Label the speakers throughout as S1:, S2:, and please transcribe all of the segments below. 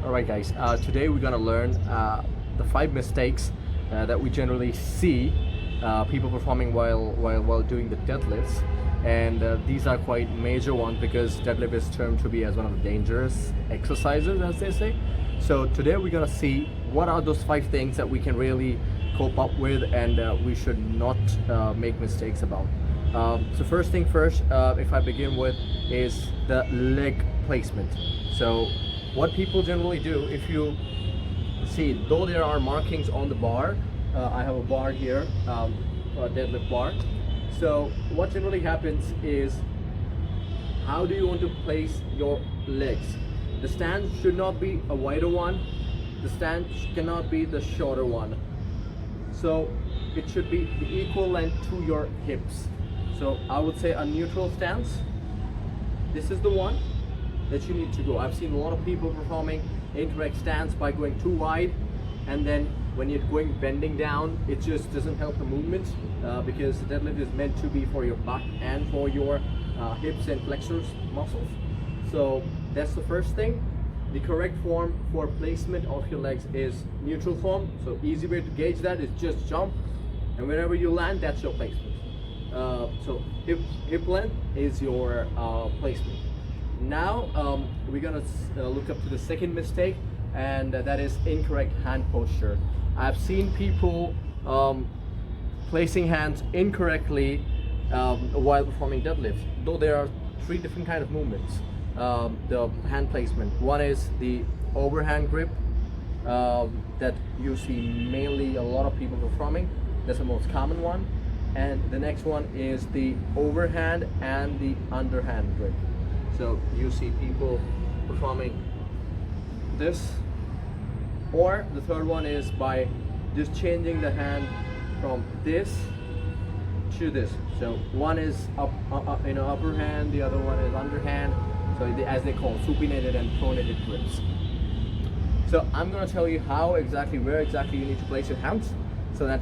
S1: Alright guys, today we're gonna learn the 5 mistakes that we generally see people performing while doing the deadlifts, and these are quite major ones because deadlift is termed to be as one of the dangerous exercises, as they say. So today we're gonna see what are those 5 things that we can really cope up with and we should not make mistakes about. So first thing first, if I begin with, is the leg placement. So what people generally do, if you see, though there are markings on the bar, I have a bar here, a deadlift bar. So what generally happens is, how do you want to place your legs? The stand should not be a wider one, the stand cannot be the shorter one. So it should be the equal length to your hips. So I would say a neutral stance. This is the one that you need to go. I've seen a lot of people performing incorrect stance by going too wide, and then when you're bending down, it just doesn't help the movement because the deadlift is meant to be for your back and for your hips and flexors muscles. So that's the first thing. The correct form for placement of your legs is neutral form. So easy way to gauge that is just jump, and wherever you land, that's your placement. So hip length is your placement. Now we're gonna look up to the second mistake, and that is incorrect hand posture. I've seen people placing hands incorrectly while performing deadlifts, though there are 3 different kind of movements. The hand placement, one is the overhand grip that you see mainly a lot of people performing. That's the most common one. And the next one is the overhand and the underhand grip. So you see people performing this, or the third one is by just changing the hand from this to this. So one is upper hand, the other one is underhand. So as they call supinated and pronated grips. So I'm going to tell you where exactly you need to place your hands, so that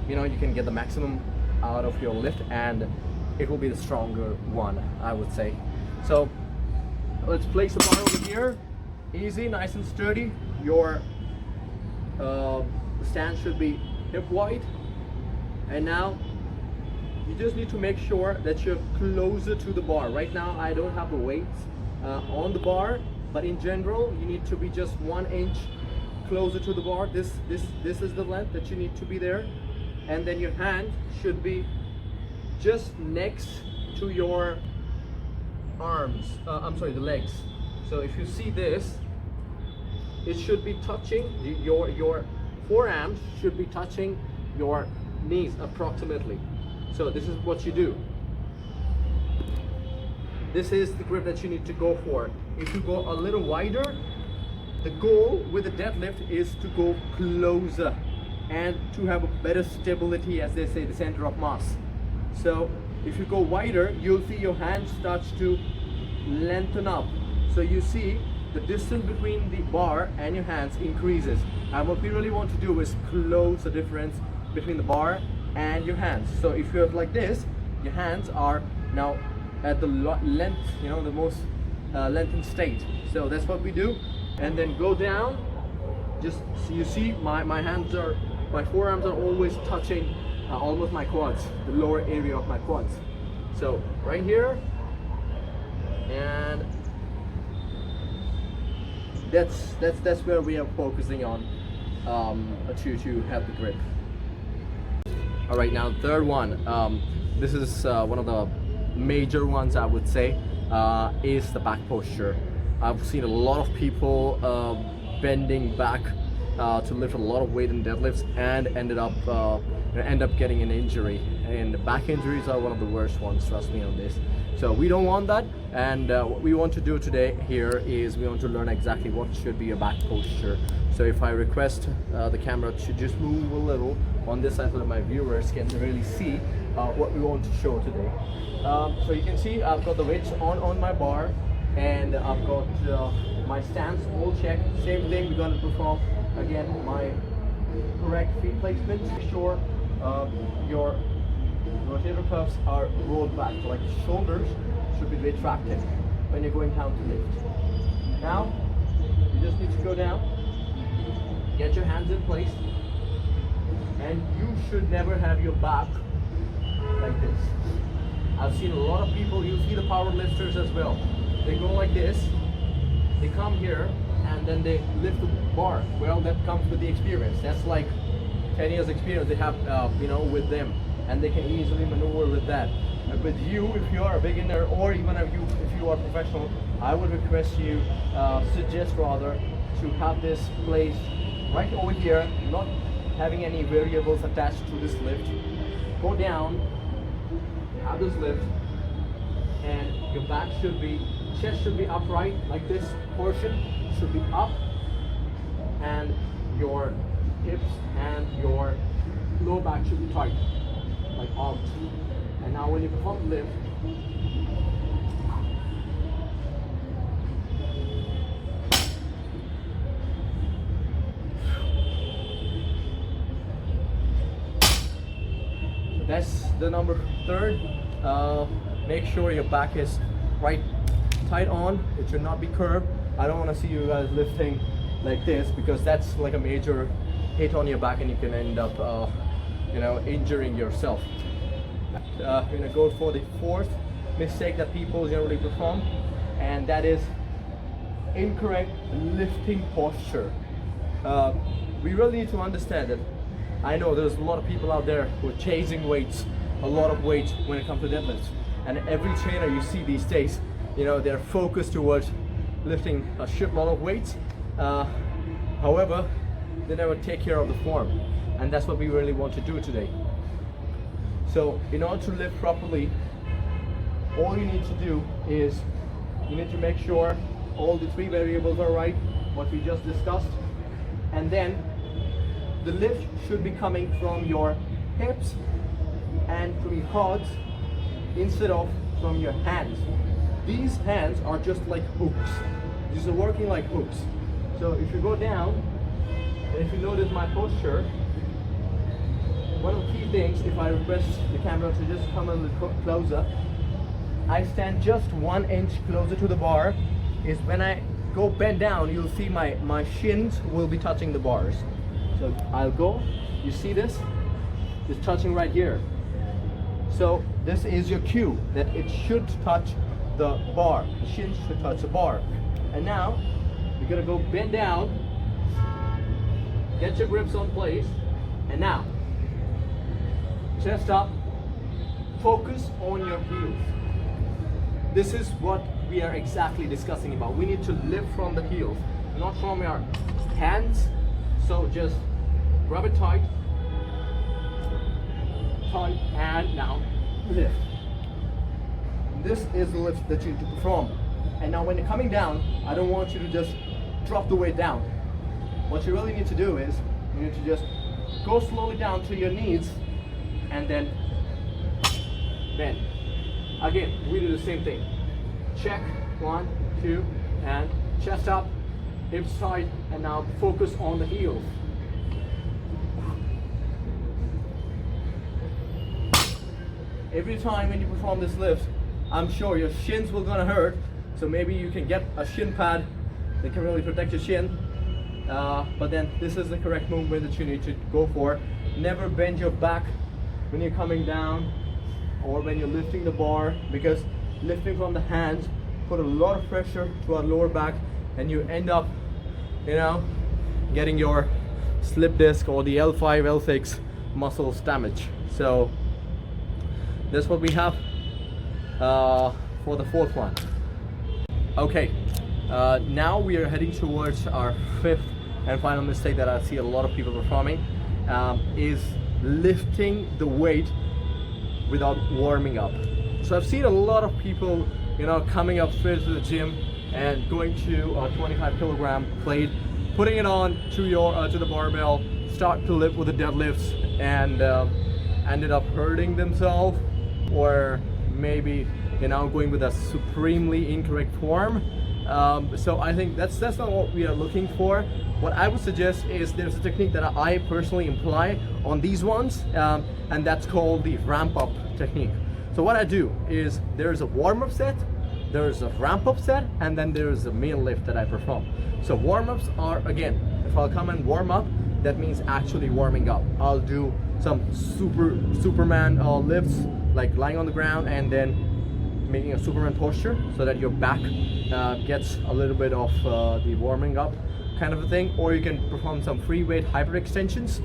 S1: you can get the maximum out of your lift, and it will be the stronger one, I would say. So let's place the bar over here. Easy, nice and sturdy. Your stand should be hip wide, and now you just need to make sure that you're closer to the bar. Right now I don't have the weights on the bar, but in general you need to be just 1 inch closer to the bar. This is the length that you need to be there, and then your hand should be just next to your arms, the legs. So if you see this, it should be touching, your forearms should be touching your knees approximately. So this is what you do. This is the grip that you need to go for. If you go a little wider, the goal with the deadlift is to go closer and to have a better stability, as they say, the center of mass. So if you go wider, you'll see your hands start to lengthen up. So you see the distance between the bar and your hands increases. And what we really want to do is close the difference between the bar and your hands. So if you're like this, your hands are now at the length, the most lengthened state. So that's what we do. And then go down. Just so you see, my forearms are always touching almost my quads, the lower area of my quads. So right here, and that's where we are focusing on to have the grip. All right, now third one. This is one of the major ones, I would say, is the back posture. I've seen a lot of people bending back to lift a lot of weight in deadlifts and end up getting an injury. And back injuries are one of the worst ones, trust me on this. So we don't want that, and what we want to do today here is we want to learn exactly what should be a back posture. So if I request the camera to just move a little on this side so that my viewers can really see what we want to show today. So you can see I've got the weights on my bar, and I've got my stance all checked. Same thing, we're going to perform again my correct feet placement. Make sure your rotator cuffs are rolled back, like the shoulders should be retracted when you're going down to lift. Now you just need to go down, get your hands in place, and you should never have your back like this. I've seen a lot of people, you see the power lifters as well. They go like this, they come here, and then they lift the bar. Well, that comes with the experience. That's like 10 years experience they have, you know, with them, and they can easily maneuver with that. With you, if you are a beginner, or even if you are professional, I would request you, suggest rather, to have this placed right over here, not having any variables attached to this lift. Go down, have this lift, and your back should be, chest should be upright, like this portion should be up, and your hips and your lower back should be tight, like out. And now when you perform the lift, so that's the number third. Make sure your back is right tight on. It should not be curved. I don't want to see you guys lifting like this, because that's like a major hit on your back, and you can end up you know, injuring yourself. We're gonna go for the fourth mistake that people generally perform, and that is incorrect lifting posture. We really need to understand that. I know there's a lot of people out there who are chasing weights, a lot of weight when it comes to deadlifts, and every trainer you see these days, you know, they're focused towards lifting a shitload of weights. However, they never take care of the form, and that's what we really want to do today. So in order to lift properly, all you need to do is you need to make sure all the three variables are right, what we just discussed, and then the lift should be coming from your hips and from your quads instead of from your hands. These hands are just like hooks. These are working like hooks. So if you go down, and if you notice my posture, one of the key things, if I request the camera to just come a little closer, I stand just 1 inch closer to the bar, is when I go bend down, you'll see my shins will be touching the bars. So I'll go, you see this? It's touching right here. So this is your cue that it should touch the bar. The shins should touch the bar. And now, you're gonna go bend down, get your grips on place, and now, chest up, focus on your heels. This is what we are exactly discussing about. We need to lift from the heels, not from your hands. So just grab it tight, and now lift. This is the lift that you need to perform. And now when you're coming down, I don't want you to just drop the weight down. What you really need to do is, you need to just go slowly down to your knees, and then bend. Again, we do the same thing. Check, 1, 2, and chest up, hips tight, and now focus on the heels. Every time when you perform this lift, I'm sure your shins will gonna hurt, so maybe you can get a shin pad that can really protect your shin. But then this is the correct movement that you need to go for. Never bend your back when you're coming down or when you're lifting the bar, because lifting from the hands put a lot of pressure to our lower back, and you end up, you know, getting your slip disc or the L5, L6 muscles damaged. So that's what we have for the fourth one. Okay, now we are heading towards our fifth and final mistake that I see a lot of people performing, is lifting the weight without warming up. So I've seen a lot of people, you know, coming up straight to the gym and going to a 25 kilogram plate, putting it on to your to the barbell, start to lift with the deadlifts, and ended up hurting themselves, or maybe, you know, going with a supremely incorrect form. So I think that's not what we are looking for. What I would suggest is there's a technique that I personally apply on these ones, and that's called the ramp up technique. So what I do is there's a warm-up set, there's a ramp up set, and then there's a main lift that I perform. So warm-ups are, again, if I'll come and warm up, that means actually warming up. I'll do some Superman lifts, like lying on the ground and then making a Superman posture so that your back gets a little bit of the warming up kind of a thing. Or you can perform some free weight hyperextensions.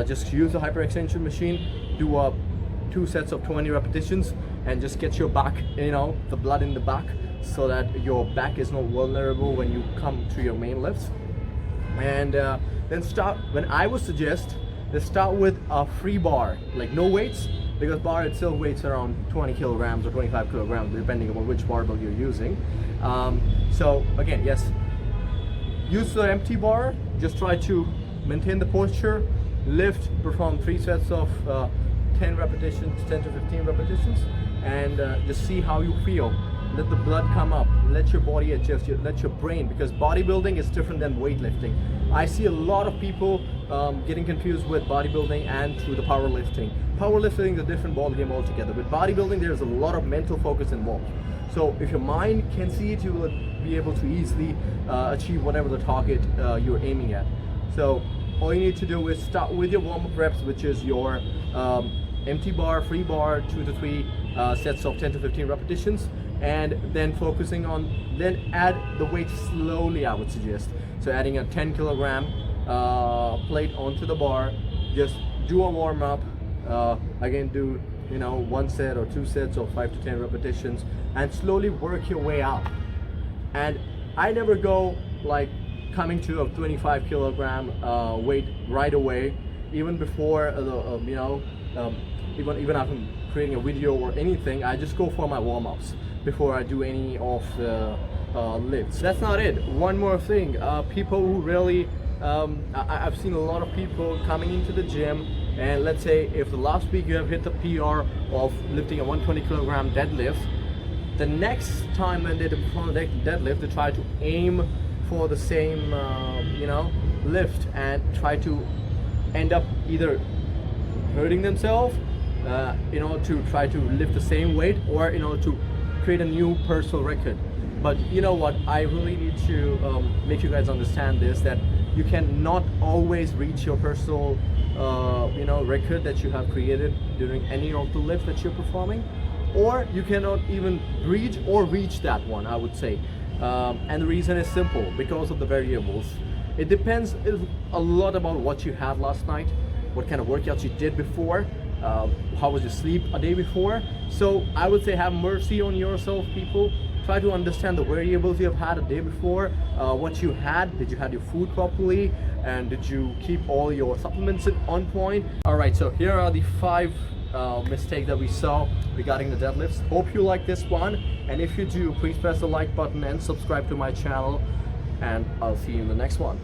S1: Just use the hyperextension machine, do 2 sets of 20 repetitions, and just get your back, you know, the blood in the back, so that your back is not vulnerable when you come to your main lifts. And then start, when I would suggest, let's start with a free bar, like no weights, because bar itself weighs around 20 kilograms or 25 kilograms depending on which barbell you're using. So again, yes, use the empty bar, just try to maintain the posture, lift, perform 3 sets of 10 repetitions, 10 to 15 repetitions, and just see how you feel. Let the blood come up, let your body adjust, let your brain, because bodybuilding is different than weightlifting. I see a lot of people getting confused with bodybuilding and through the powerlifting. Powerlifting is a different ball game altogether. With bodybuilding, there's a lot of mental focus involved. So if your mind can see it, you will be able to easily achieve whatever the target you're aiming at. So all you need to do is start with your warm-up reps, which is your empty bar, free bar, 2 to 3 sets of 10 to 15 repetitions, and then focusing on, then add the weight slowly, I would suggest. So adding a 10 kilogram plate onto the bar, just do a warm-up, again do, you know, 1 set or 2 sets of 5 to 10 repetitions, and slowly work your way up. And I never go like coming to a 25 kilogram weight right away, even before you know, even after creating a video or anything. I just go for my warm-ups before I do any of the lifts. That's not it. One more thing, people who really I've seen a lot of people coming into the gym, and let's say if the last week you have hit the PR of lifting a 120 kilogram deadlift, the next time when they perform the deadlift, they try to aim for the same you know, lift, and try to end up either hurting themselves in order to try to lift the same weight, or in order to create a new personal record. But you know what, I really need to make you guys understand this, that you cannot always reach your personal you know, record that you have created during any of the lifts that you're performing, or you cannot even reach that one, I would say. And the reason is simple, because of the variables. It depends a lot about what you had last night, what kind of workouts you did before, how was your sleep a day before. So I would say have mercy on yourself, people. Try to understand the variables you have had a day before, what you had. Did you have your food properly, and did you keep all your supplements on point? All right, so here are the 5 mistakes that we saw regarding the deadlifts. Hope you like this one, and if you do, please press the like button and subscribe to my channel, and I'll see you in the next one.